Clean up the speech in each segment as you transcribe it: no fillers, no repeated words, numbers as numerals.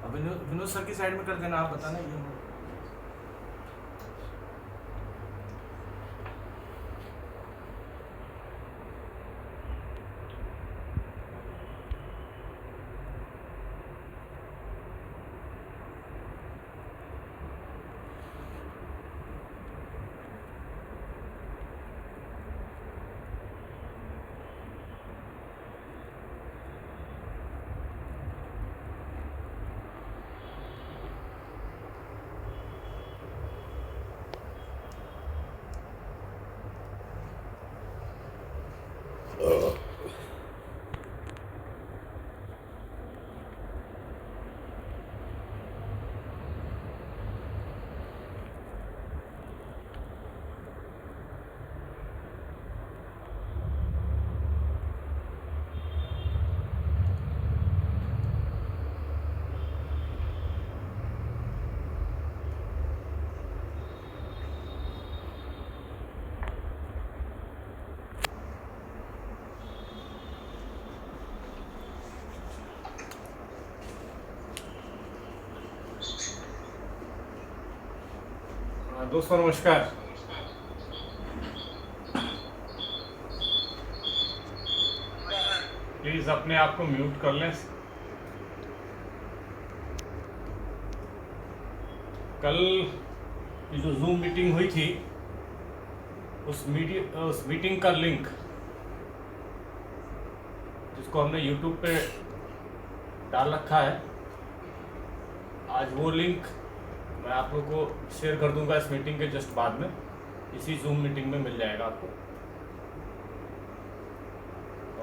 अब विनोद सर की साइड में कर देना, आप बताना ये दोस्तों नमस्कार। प्लीज अपने आप को म्यूट कर लें। कल की जो जूम मीटिंग हुई थी उस मीटिंग का लिंक जिसको हमने यूट्यूब पे डाल रखा है, आज वो लिंक मैं आप लोगों को शेयर कर दूंगा इस मीटिंग के जस्ट बाद में। इसी जूम मीटिंग में मिल जाएगा आपको।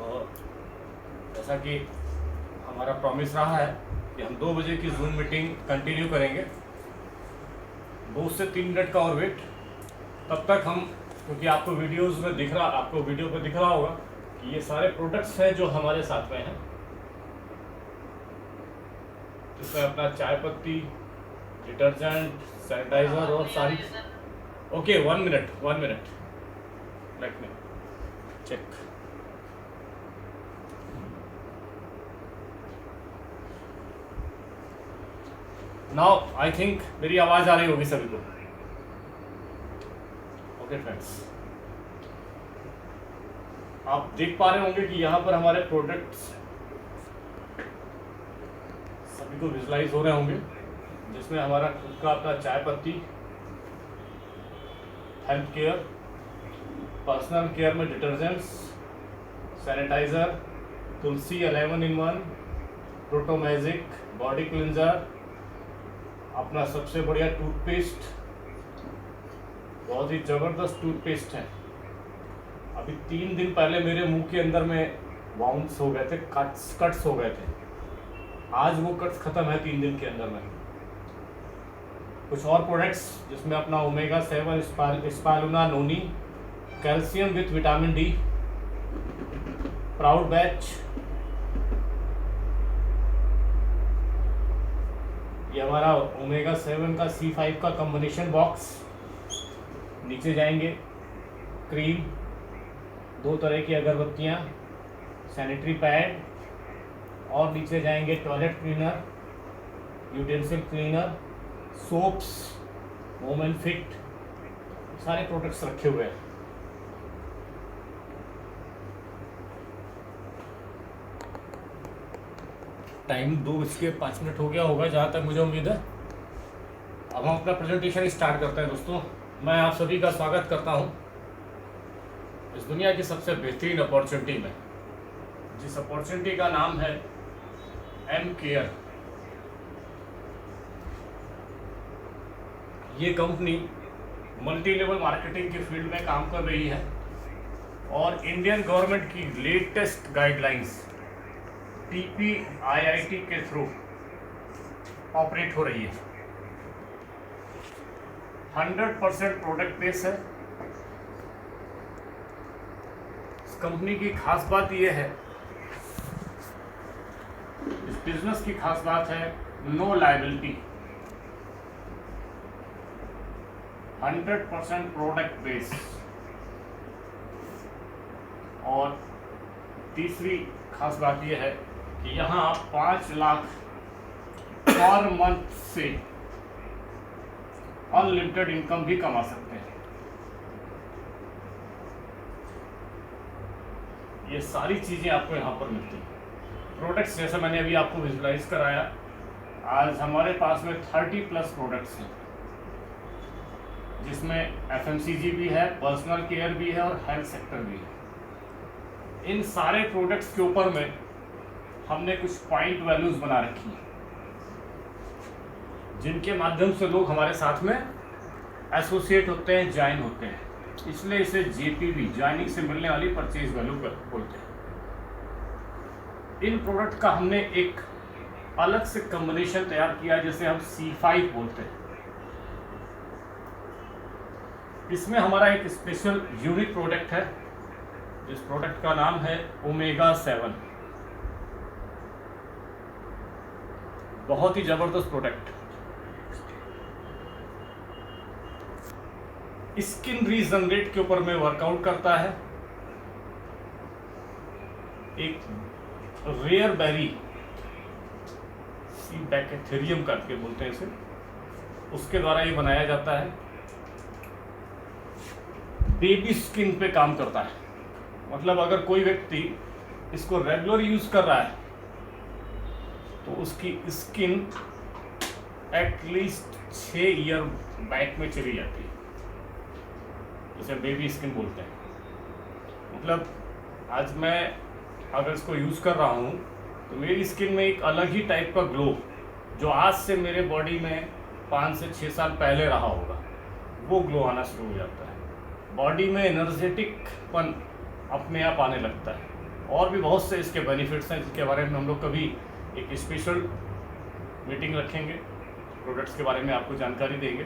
और जैसा कि हमारा प्रॉमिस रहा है कि हम 2 बजे की जूम मीटिंग कंटिन्यू करेंगे। 2 से 3 मिनट का और वेट। तब तक हम, क्योंकि आपको वीडियो पे दिख रहा होगा कि ये सारे प्रोडक्ट्स हैं जो हमारे साथ में हैं। इसमें अपना चाय पत्ती, डिटर्जेंट, सैनिटाइजर और सारी। Okay, 1 minute let me check. Now I think मेरी आवाज आ रही होगी सभी को। ओके फ्रेंड्स, आप देख पा रहे होंगे कि यहाँ पर हमारे प्रोडक्ट्स सभी को विजुलाइज हो रहे होंगे, जिसमें हमारा खुद का अपना चाय पत्ती, हेल्थ केयर, पर्सनल केयर में detergents, sanitiser, Tulsi 11 in 1, Protomagic body cleanser, अपना सबसे बढ़िया टूथपेस्ट, बहुत ही जबरदस्त टूथपेस्ट है। अभी 3 दिन पहले मेरे मुंह के अंदर में बाउंस हो गए थे, कट्स हो गए थे। आज वो कट्स खत्म है 3 दिन के अंदर में। कुछ और प्रोडक्ट्स जिसमें अपना ओमेगा 7 स्पालुना noni, calcium with vitamin D, proud batch, ये हमारा ओमेगा 7 का C5 का कॉम्बिनेशन बॉक्स। नीचे जाएंगे, क्रीम, 2 तरह की अगरबत्तियाँ, सैनिटरी पैड, और नीचे जाएंगे toilet cleaner, utensil cleaner, soaps, moment fit, सारे प्रोडक्ट्स रखे हुए हैं। टाइम 2:05 हो गया होगा जहाँ तक मुझे उम्मीद है। अब हम अपना प्रेजेंटेशन स्टार्ट करते हैं। दोस्तों, मैं आप सभी का स्वागत करता हूँ इस दुनिया की सबसे बेहतरीन अपॉर्चुनिटी में, जिस अपॉर्चुनिटी का नाम है एम केयर। ये कंपनी मल्टी लेवल मार्केटिंग की फील्ड में काम कर रही है और इंडियन गवर्नमेंट की लेटेस्ट गाइडलाइंस TPIIT के थ्रू ऑपरेट हो रही है। 100% प्रोडक्ट बेस है। इस कंपनी की खास बात यह है, इस बिजनेस की खास बात है नो लायबिलिटी, 100% प्रोडक्ट बेस। और तीसरी खास बात यह है कि यहाँ आप 5 लाख पर मंथ से अनलिमिटेड इनकम भी कमा सकते हैं। ये सारी चीजें आपको यहाँ पर मिलती हैं। प्रोडक्ट्स जैसे मैंने अभी आपको विजुलाइज कराया, आज हमारे पास में 30+ प्रोडक्ट्स हैं, जिसमें एफएमसीजी भी है, पर्सनल केयर भी है और हेल्थ सेक्टर भी है। इन सारे प्रोडक्ट्स के ऊपर में हमने कुछ पॉइंट वैल्यूज बना रखी हैं, जिनके माध्यम से लोग हमारे साथ में एसोसिएट होते हैं, ज्वाइन होते हैं। इसलिए इसे जेपीवी, ज्वाइनिंग से मिलने वाली परचेज वैल्यू बोलते हैं। इन प्रोडक्ट का हमने एक अलग से कॉम्बिनेशन तैयार किया, जिसे हम C5 बोलते हैं। इसमें हमारा एक स्पेशल यूनिक प्रोडक्ट है, जिस प्रोडक्ट का नाम है Omega-7। बहुत ही जबरदस्त प्रोडक्ट, स्किन रीजनरेट के ऊपर में वर्कआउट करता है। एक रेयर बेरी, बैक्टीरियम करके बोलते हैं इसे, उसके द्वारा ये बनाया जाता है। बेबी स्किन पे काम करता है, मतलब अगर कोई व्यक्ति इसको रेगुलर यूज कर रहा है तो उसकी स्किन एटलीस्ट 6 ईयर बैक में चली जाती है, जिसे बेबी स्किन बोलते हैं। मतलब आज मैं अगर इसको यूज कर रहा हूँ तो मेरी स्किन में एक अलग ही टाइप का ग्लो, जो आज से मेरे बॉडी में 5 से 6 साल पहले रहा होगा, वो ग्लो आना शुरू हो जाता है। बॉडी में एनर्जेटिकपन अपने आप आने लगता है। और भी बहुत से इसके बेनिफिट्स हैं, जिसके बारे में हम लोग कभी एक स्पेशल मीटिंग रखेंगे, प्रोडक्ट्स के बारे में आपको जानकारी देंगे।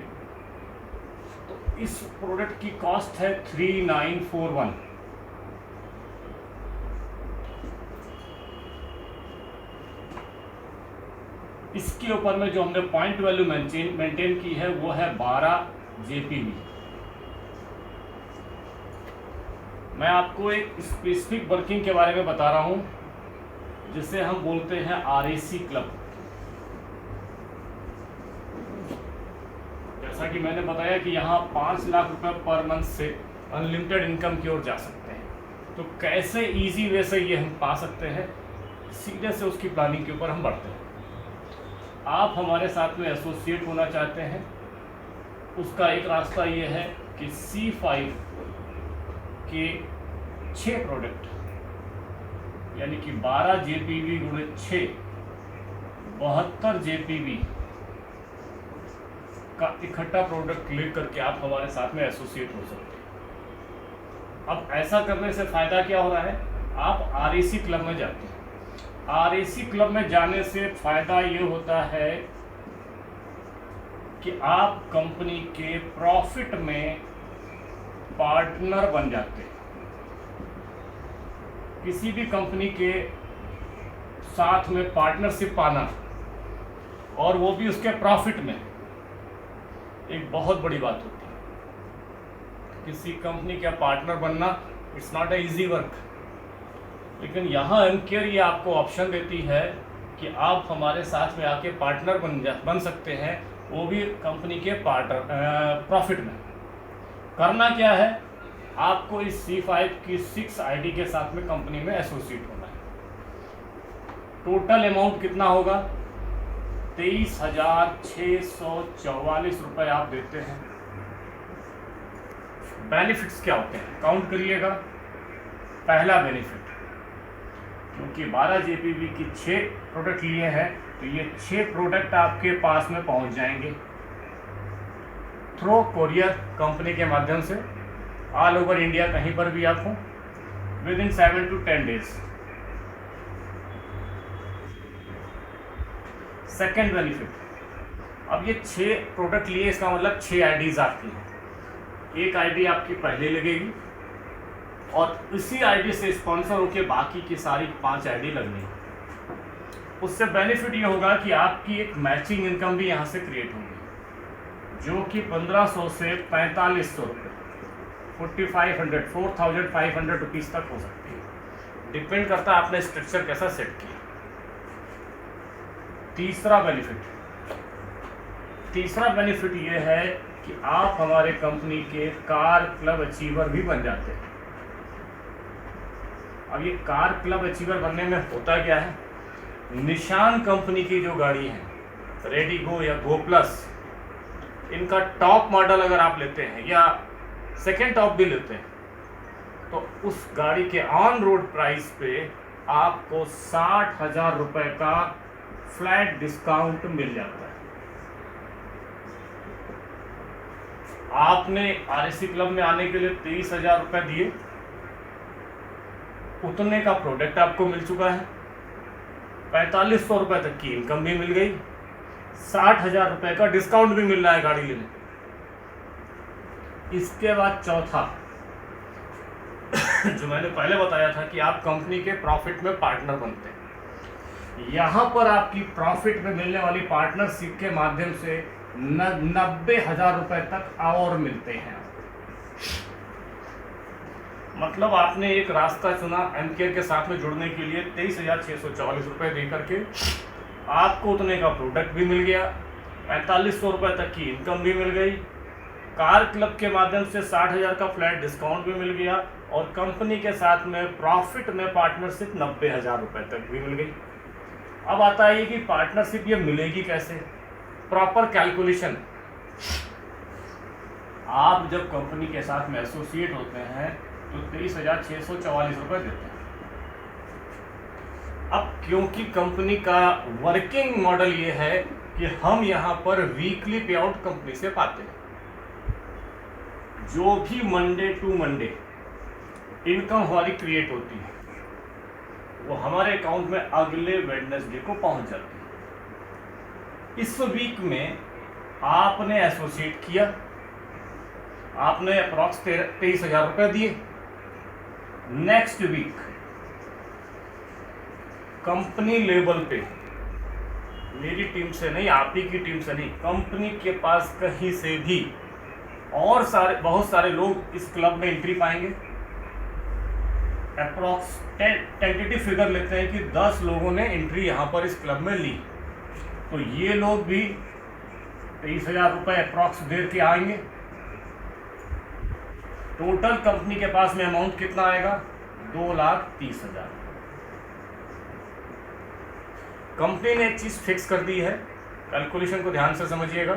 तो इस प्रोडक्ट की कॉस्ट है 3941। इसके ऊपर में जो हमने पॉइंट वैल्यू मेंटेन की है वो है 12 जेपीवी। मैं आपको एक स्पेसिफिक वर्किंग के बारे में बता रहा हूं, जिसे हम बोलते हैं आरएसी क्लब। जैसा कि मैंने बताया कि यहाँ 5 लाख रुपए पर मंथ से अनलिमिटेड इनकम की ओर जा सकते हैं। तो कैसे इजी वे से ये हम पा सकते हैं, सीधे से उसकी प्लानिंग के ऊपर हम बढ़ते हैं। आप हमारे साथ में एसोसिएट होना चाहते हैं, उसका एक रास्ता ये है कि C5 के 6 प्रोडक्ट, यानी कि 12 जेपीवी गुणे 6, 72 जेपीवी का इकट्ठा प्रोडक्ट ले करके आप हमारे साथ में एसोसिएट हो सकते हैं। अब ऐसा करने से फायदा क्या हो रहा है, आप आरएसी क्लब में जाते हैं। आरएसी क्लब में जाने से फायदा ये होता है कि आप कंपनी के प्रॉफिट में पार्टनर बन जाते हैं। किसी भी कंपनी के साथ में पार्टनरशिप पाना, और वो भी उसके प्रॉफिट में, एक बहुत बड़ी बात होती है। किसी कंपनी का पार्टनर बनना it's not a easy work, लेकिन यहाँ एमकेयर ये आपको ऑप्शन देती है कि आप हमारे साथ में आके पार्टनर बन सकते हैं, वो भी कंपनी के प्रॉफिट में। करना क्या है, आपको इस C5 की 6 आईडी के साथ में कंपनी में एसोसिएट होना है। टोटल अमाउंट कितना होगा, 23,644 रुपये आप देते हैं। बेनिफिट्स क्या होते हैं, काउंट करिएगा। पहला बेनिफिट, क्योंकि 12 जेपीवी की 6 प्रोडक्ट लिए हैं, तो ये 6 प्रोडक्ट आपके पास में पहुंच जाएंगे थ्रू कोरियर कंपनी के माध्यम से, ऑल ओवर इंडिया, कहीं पर भी आप हो, with in 7 to 10 days. Second benefit, अब ये 6 प्रोडक्ट लिए, इसका मतलब 6 आईडीज आपकी हैं। एक आईडी आपकी पहले लगेगी और इसी आईडी से स्पॉन्सर होकर बाकी की सारी 5 आईडी लगनी है। उससे बेनिफिट ये होगा कि आपकी एक मैचिंग इनकम भी यहाँ से क्रिएट होगी, जो कि 1500 से 4500 रुपये, 4,500 रुपीज़ तक हो सकती है। डिपेंड करता है आपने स्ट्रक्चर कैसा सेट किया। तीसरा बेनिफिट, तीसरा बेनिफिट ये है कि आप हमारे कंपनी के कार क्लब अचीवर भी बन जाते हैं। अब ये कार क्लब अचीवर बनने में होता क्या है, निशान कंपनी की जो गाड़ी है, रेडिगो या गो प्लस, इनका टॉप मॉडल अगर आप लेते हैं या सेकेंड टॉप भी लेते हैं, तो उस गाड़ी के ऑन रोड प्राइस पे आपको 60,000 रुपए का फ्लैट डिस्काउंट मिल जाता है। आपने आरएससी क्लब में आने के लिए 23,000 रुपए दिए, उतने का प्रोडक्ट आपको मिल चुका है, 4500 रुपए तक की इनकम भी मिल गई, 60,000 रुपए का डिस्काउंट भी मिल रहा है गाड़ी लेने। इसके बाद चौथा जो मैंने पहले बताया था कि आप कंपनी के प्रॉफिट में पार्टनर बनते हैं। यहां पर आपकी प्रॉफिट में मिलने वाली पार्टनरशिप के माध्यम से 90,000 रुपए तक और मिलते हैं। मतलब आपने एक रास्ता चुना एमकेयर के साथ में जुड़ने के लिए, 23,644 रुपए दे करके आपको उतने का प्रोडक्ट भी मिल गया, 4500 रुपए तक की इनकम भी मिल गई, कार क्लब के माध्यम से 60,000 का फ्लैट डिस्काउंट भी मिल गया, और कंपनी के साथ में प्रॉफिट में पार्टनरशिप 90,000 रुपए तक भी मिल गई। अब आता है कि पार्टनरशिप ये मिलेगी कैसे, प्रॉपर कैलकुलेशन। आप जब कंपनी के साथ में एसोसिएट होते हैं तो 23,644 रुपए देते हैं। अब क्योंकि कंपनी का वर्किंग मॉडल ये है कि हम यहाँ पर वीकली पे आउट कंपनी से पाते हैं, जो भी मंडे टू मंडे इनकम हमारी क्रिएट होती है वो हमारे अकाउंट में अगले वेडनेसडे को पहुंच जाती है। इस वीक में आपने एसोसिएट किया, आपने अप्रॉक्स 23,000 रुपए दिए। नेक्स्ट वीक कंपनी लेवल पे, मेरी टीम से नहीं, आप ही की टीम से नहीं, कंपनी के पास कहीं से भी और बहुत सारे लोग इस क्लब में एंट्री पाएंगे। अप्रॉक्स टेंटेटिव फिगर लेते हैं कि 10 लोगों ने एंट्री यहाँ पर इस क्लब में ली, तो ये लोग भी 23,000 रुपए अप्रॉक्स दे के आएंगे। टोटल कंपनी के पास में अमाउंट कितना आएगा, 2,30,000। कंपनी ने एक चीज फिक्स कर दी है, कैलकुलेशन को ध्यान से समझिएगा।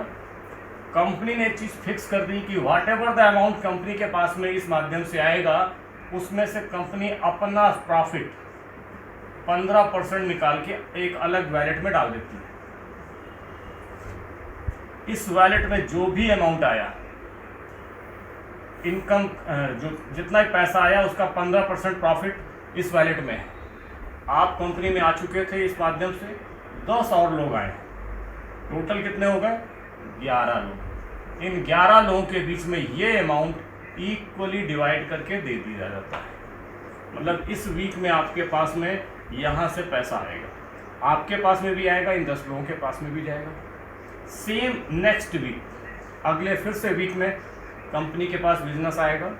कंपनी ने एक चीज फिक्स कर दी कि what ever the amount company के पास में इस माध्यम से आएगा, उसमें से कंपनी अपना प्रॉफिट 15% निकाल के एक अलग वैलेट में डाल देती है। इस वैलेट में जो भी अमाउंट आया, इनकम जो जितना पैसा आया उसका 15% प्रॉफिट इस वैलेट में है। आप कंपनी में आ चुके थे, इस माध्यम से 10 और लोग आए, टोटल कितने हो गए, 11 लोग। इन 11 लोगों के बीच में ये अमाउंट इक्वली डिवाइड करके दे दिया जाता है। मतलब इस वीक में आपके पास में यहाँ से पैसा आएगा, आपके पास में भी आएगा, इन 10 लोगों के पास में भी जाएगा। सेम नेक्स्ट वीक, अगले फिर से वीक में कंपनी के पास बिजनेस आएगा,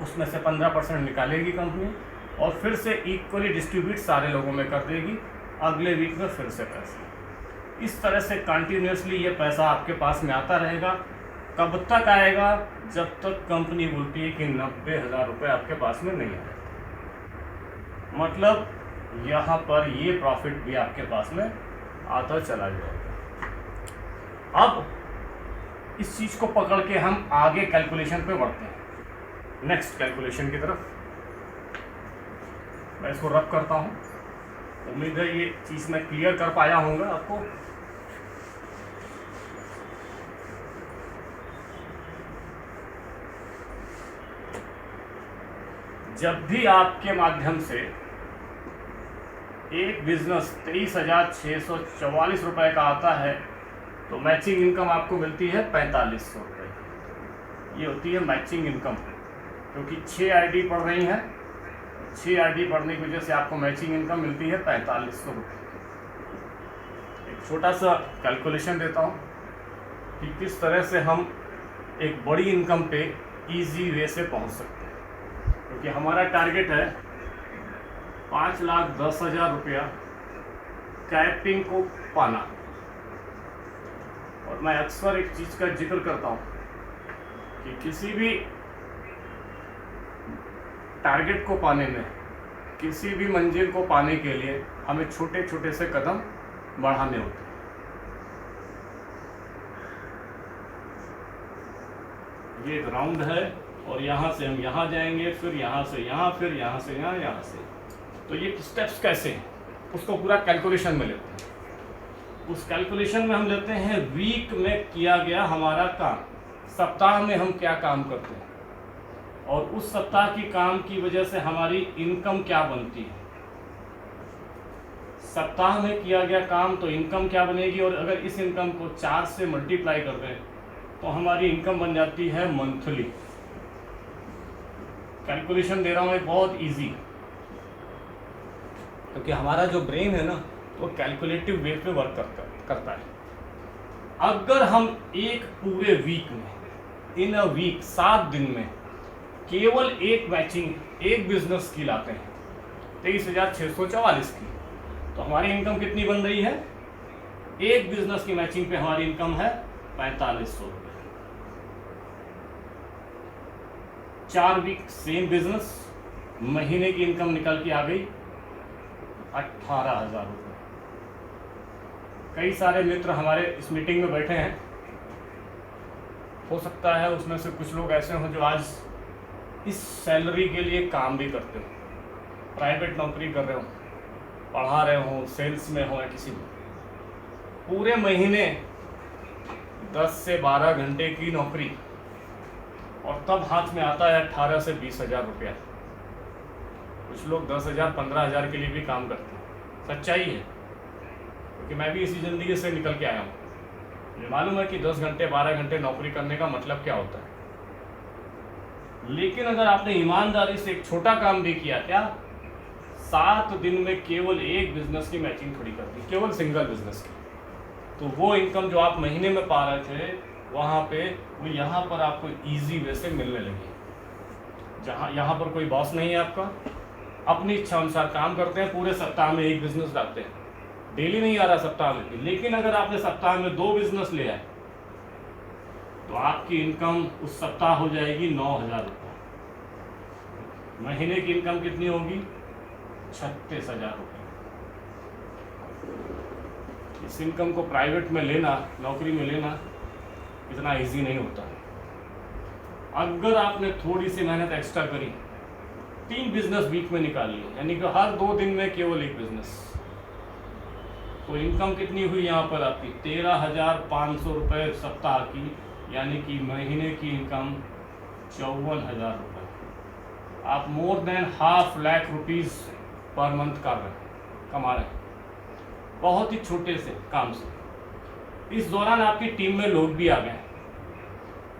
उसमें से 15% निकालेगी कंपनी और फिर से इक्वली डिस्ट्रीब्यूट सारे लोगों में कर देगी। अगले वीक में फिर से पैसा, इस तरह से कंटिन्यूसली ये पैसा आपके पास में आता रहेगा। कब तक आएगा, जब तक कंपनी बोलती है कि 90,000 रुपये आपके पास में नहीं आए। मतलब यहाँ पर ये प्रॉफिट भी आपके पास में आता चला जाएगा। अब इस चीज़ को पकड़ के हम आगे कैलकुलेशन पे बढ़ते हैं, नेक्स्ट कैलकुलेशन की तरफ। मैं इसको रब करता हूँ, उम्मीद है ये चीज़ मैं क्लियर कर पाया होऊंगा आपको। जब भी आपके माध्यम से एक बिजनेस 23,644 रुपये का आता है तो मैचिंग इनकम आपको मिलती है 4,500 रुपये। ये होती है मैचिंग इनकम, क्योंकि 6 आईडी पढ़ रही हैं, 6 आईडी पढ़ने की वजह से आपको मैचिंग इनकम मिलती है 4,500 रुपये। एक छोटा सा कैलकुलेशन देता हूँ कि किस तरह से हम एक बड़ी इनकम पे इजी वे से पहुँच सकते हैं। क्योंकि हमारा टारगेट है 5,10,000 रुपया कैपिंग को पाना। और मैं अक्सर एक चीज़ का जिक्र करता हूँ कि किसी भी टारगेट को पाने में, किसी भी मंजिल को पाने के लिए हमें छोटे छोटे से कदम बढ़ाने होते हैं। ये एक राउंड है और यहाँ से हम यहाँ जाएंगे, फिर यहाँ से यहाँ, फिर यहाँ से यहाँ, यहाँ से। तो ये स्टेप्स कैसे हैं उसको पूरा कैलकुलेशन में लेते हैं। उस कैलकुलेशन में हम लेते हैं वीक में किया गया हमारा काम, सप्ताह में हम क्या काम करते हैं, और उस सप्ताह की काम की वजह से हमारी इनकम क्या बनती है। सप्ताह में किया गया काम तो इनकम क्या बनेगी, और अगर इस इनकम को 4 से मल्टीप्लाई कर दें तो हमारी इनकम बन जाती है मंथली। कैलकुलेशन दे रहा हूँ एक बहुत इजी, क्योंकि हमारा जो ब्रेन है ना वो कैलकुलेटिव वे पे वर्क करता है। अगर हम एक पूरे वीक में, इन अ वीक 7 दिन में केवल एक मैचिंग, एक बिजनेस की लाते हैं 23,644 की, तो हमारी इनकम कितनी बन रही है? एक बिजनेस की मैचिंग पे हमारी इनकम है 4500 रुपये। 4 वीक सेम बिजनेस, महीने की इनकम निकल के आ गई 18,000 रुपये। कई सारे मित्र हमारे इस मीटिंग में बैठे हैं, हो सकता है उसमें से कुछ लोग ऐसे हों जो आज इस सैलरी के लिए काम भी करते हो, प्राइवेट नौकरी कर रहे हो, पढ़ा रहे हो, सेल्स में हो या किसी में। पूरे महीने 10 से 12 घंटे की नौकरी, और तब हाथ में आता है 18 से 20,000 रुपया। कुछ लोग 10,000 15,000 के लिए भी काम करते हैं। सच्चाई है, क्योंकि मैं भी इसी ज़िंदगी से निकल के आया हूँ। मुझे मालूम है कि 10 घंटे 12 घंटे नौकरी करने का मतलब क्या होता है। लेकिन अगर आपने ईमानदारी से एक छोटा काम भी किया, क्या 7 दिन में केवल एक बिजनेस की मैचिंग खड़ी कर दी, केवल सिंगल बिजनेस की, तो वो इनकम जो आप महीने में पा रहे थे वहाँ पे वो यहाँ पर आपको इजी वे से मिलने लगी। जहाँ यहाँ पर कोई बॉस नहीं है आपका, अपनी इच्छा अनुसार काम करते हैं, पूरे सप्ताह में एक बिजनेस लाते हैं। डेली नहीं आ रहा सप्ताह में, लेकिन अगर आपने सप्ताह में 2 बिजनेस ले आए तो आपकी इनकम उस सप्ताह हो जाएगी 9,000 रुपये। महीने की इनकम कितनी होगी? 36,000 रुपये। इस इनकम को प्राइवेट में लेना, नौकरी में लेना इतना इजी नहीं होता। अगर आपने थोड़ी सी मेहनत एक्स्ट्रा करी, 3 बिजनेस वीक में निकाल लिए, यानी कि हर 2 दिन में केवल एक बिजनेस, तो इनकम कितनी हुई यहाँ पर आपकी? 13,500 रुपये सप्ताह की, यानी कि महीने की इनकम 54,000 रुपये। आप more then ½ lakh rupees per month कमा रहे हैं, बहुत ही छोटे से काम से। इस दौरान आपकी टीम में लोग भी आ गए।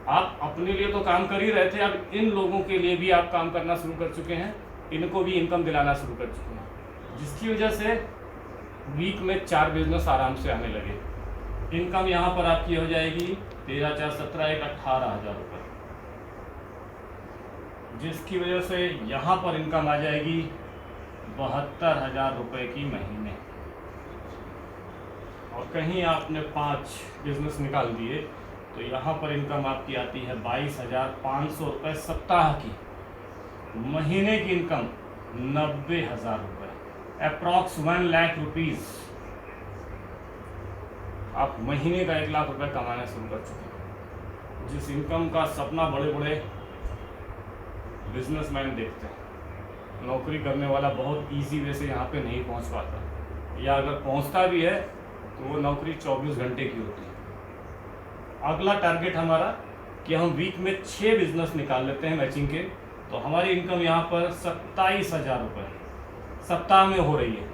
आप अपने लिए तो काम कर ही रहे थे, अब इन लोगों के लिए भी आप काम करना शुरू कर चुके हैं, इनको भी इनकम दिलाना शुरू कर चुके हैं, जिसकी वजह से वीक में 4 बिजनेस आराम से आने लगे। इनकम यहाँ पर आपकी हो जाएगी 13 4 17 एक 18,000 रुपये, जिसकी वजह से यहाँ पर इनकम आ जाएगी 72,000 रुपये की महीने। और कहीं आपने 5 बिजनेस निकाल दिए तो यहाँ पर इनकम आपकी आती है 22,500 रुपये सप्ताह की। महीने की इनकम 90,000 रुपये, अप्रॉक्स 1 लाख रुपीज़। आप महीने का 1 लाख रुपये कमाना शुरू कर चुके हैं। जिस इनकम का सपना बड़े बड़े बिजनेसमैन देखते हैं, नौकरी करने वाला बहुत इजी वे से यहाँ पे नहीं पहुँच पाता, या अगर पहुँचता भी है तो वो नौकरी 24 घंटे की होती है। अगला टारगेट हमारा कि हम वीक में 6 बिजनेस निकाल लेते हैं मैचिंग के, तो हमारी इनकम यहाँ पर 27,000 रुपये सप्ताह में हो रही है।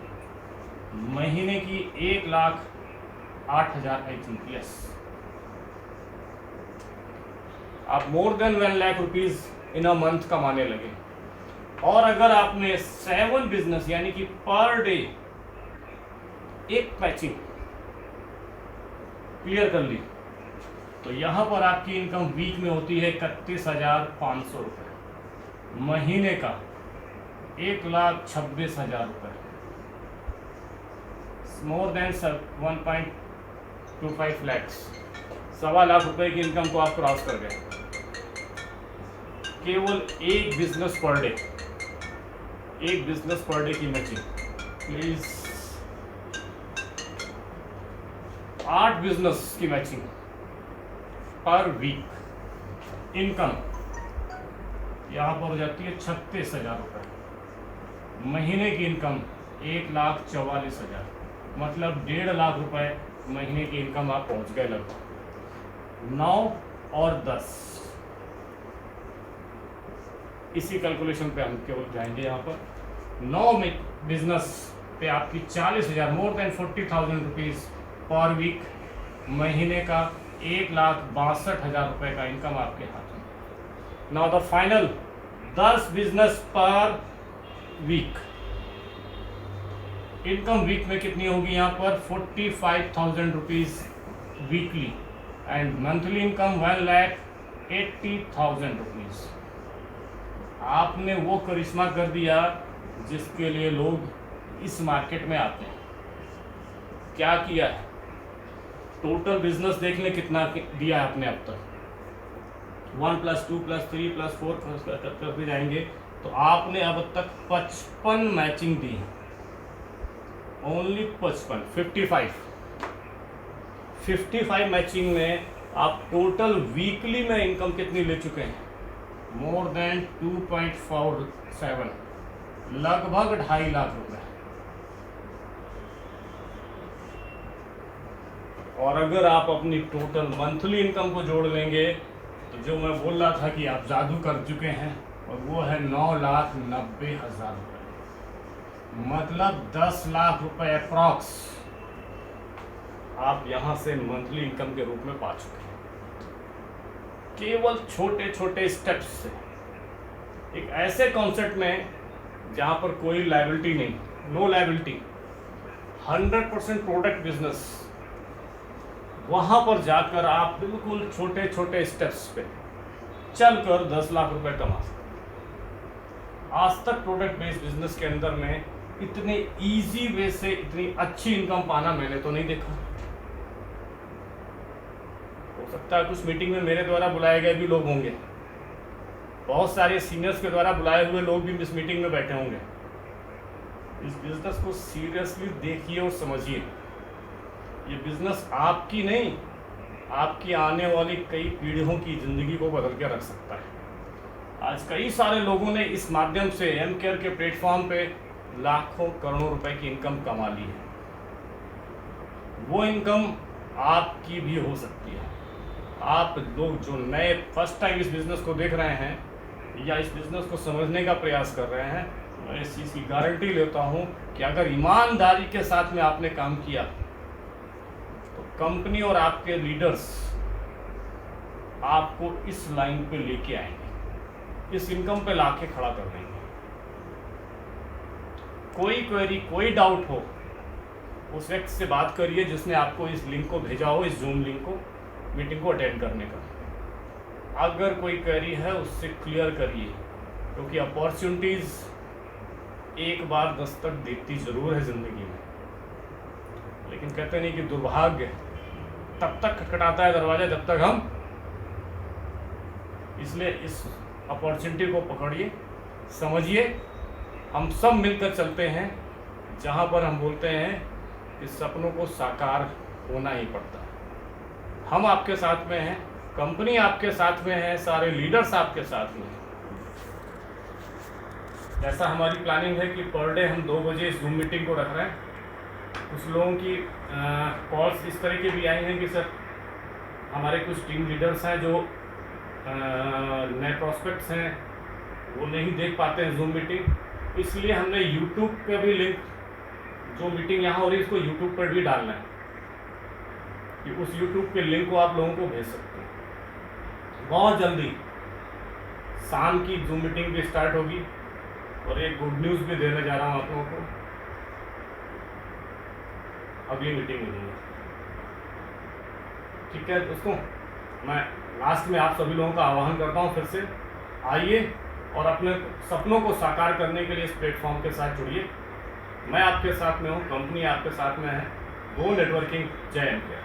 महीने की 1,08,000 आई थिंक, यस। आप more than 1 lakh rupees in a month कमाने लगे। और अगर आपने 7 बिजनेस यानी कि पर डे एक मैचिंग क्लियर कर ली, तो यहाँ पर आपकी इनकम वीक में होती है 31,500 रुपये, महीने का 1,26,000 रुपये, मोर देन 1.25 लैक्स। ₹1.25 लाख की इनकम को आप क्रॉस कर गए। केवल एक बिजनेस पर डे, एक बिजनेस पर डे की मैचिंग प्लीज, 8 बिजनेस की मैचिंग पर वीक इनकम यहाँ पर हो जाती है 36,000 रुपये। महीने की इनकम 1,44,000, मतलब 1.5 लाख रुपए महीने की इनकम आप पहुँच गए लगभग। 9 और 10, इसी कैलकुलेशन पे हम केवल जाएंगे यहाँ पर। 9 में बिजनेस पे आपकी 40,000, more than 40,000 rupees per week, महीने का 1,62,000 रुपये का इनकम आपके हाथ में। Now the final 10 business per week, income week में कितनी होगी यहाँ पर 45,000 rupees weekly, and monthly income 1,80,000 rupees. आपने वो करिश्मा कर दिया जिसके लिए लोग इस मार्केट में आते हैं। क्या किया है? टोटल बिजनेस देख लें कितना दिया है आपने अब तक। 1 + 2 + 3 + 4 करते जाएंगे तो आपने अब तक 55 मैचिंग दी है। ओनली 55 मैचिंग में आप टोटल वीकली में इनकम कितनी ले चुके हैं? मोर देन 2.47, लगभग 2.5 लाख रुपए। और अगर आप अपनी टोटल मंथली इनकम को जोड़ लेंगे तो जो मैं बोल रहा था कि आप जादू कर चुके हैं, और वो है 9,90,000 रुपये, मतलब 10 लाख रुपए अप्रॉक्स आप यहाँ से मंथली इनकम के रूप में पा चुके हैं, केवल छोटे छोटे स्टेप्स से। एक ऐसे कॉन्सेप्ट में जहाँ पर कोई लायबिलिटी नहीं, नो लायबिलिटी, 100% प्रोडक्ट बिजनेस, वहाँ पर जाकर आप बिल्कुल छोटे छोटे स्टेप्स पे चलकर 10 लाख रुपए कमा सकते। आज तक प्रोडक्ट बेस्ड बिजनेस के अंदर में इतने इजी वे से इतनी अच्छी इनकम पाना मैंने तो नहीं देखा। हो सकता है कुछ मीटिंग में मेरे द्वारा बुलाए गए भी लोग होंगे, बहुत सारे सीनियर्स के द्वारा बुलाए हुए लोग भी इस मीटिंग में बैठे होंगे। इस बिजनेस को सीरियसली देखिए और समझिए। ये बिजनेस आपकी नहीं, आपकी आने वाली कई पीढ़ियों की ज़िंदगी को बदल के रख सकता है। आज कई सारे लोगों ने इस माध्यम से एम केयर के प्लेटफॉर्म पे लाखों करोड़ों रुपए की इनकम कमा ली है। वो इनकम आपकी भी हो सकती है। आप लोग जो नए फर्स्ट टाइम इस बिज़नेस को देख रहे हैं या इस बिज़नेस को समझने का प्रयास कर रहे हैं, मैं इस चीज़ की गारंटी लेता हूँ कि अगर ईमानदारी के साथ में आपने काम किया तो कंपनी और आपके लीडर्स आपको इस लाइन पे लेके आएंगे, इस इनकम पे लाके खड़ा कर देंगे। कोई क्वेरी, कोई डाउट हो, उस व्यक्ति से बात करिए जिसने आपको इस लिंक को भेजा हो, इस जूम लिंक को, मीटिंग को अटेंड करने का। अगर कोई क्वेरी है उससे क्लियर करिए, क्योंकि अपॉर्चुनिटीज़ एक बार दस्तक देती जरूर है ज़िंदगी में, लेकिन कहते नहीं कि दुर्भाग्य तब तक खटखटाता है दरवाजा जब तक हम, इसलिए इस अपॉर्चुनिटी को पकड़िए, समझिए। हम सब मिलकर चलते हैं जहाँ पर हम बोलते हैं कि सपनों को साकार होना ही पड़ता है। हम आपके साथ में हैं, कंपनी आपके साथ में है, सारे लीडर्स आपके साथ में हैं। ऐसा हमारी प्लानिंग है कि पर डे हम 2 बजे इस जूम मीटिंग को रख रहे हैं। कुछ लोगों की कॉल्स इस तरह के भी आए हैं कि सर हमारे कुछ टीम लीडर्स हैं जो नए प्रॉस्पेक्ट्स हैं, वो नहीं देख पाते हैं जूम मीटिंग, इसलिए हमने यूट्यूब पे भी लिंक, जो मीटिंग यहाँ हो रही है इसको यूट्यूब पर भी डालना है कि उस यूट्यूब के लिंक को आप लोगों को भेज सकते हैं। बहुत जल्दी शाम की जूम मीटिंग भी स्टार्ट होगी, और एक गुड न्यूज़ भी देने जा रहा हूँ आप लोगों को, अगली मीटिंग मिलेगी। ठीक है दोस्तों, मैं लास्ट में आप सभी लोगों का आह्वान करता हूँ, फिर से आइए और अपने सपनों को साकार करने के लिए इस प्लेटफॉर्म के साथ जुड़िए। मैं आपके साथ में हूँ, कंपनी आपके साथ में है। गो नेटवर्किंग, जय एम केयर।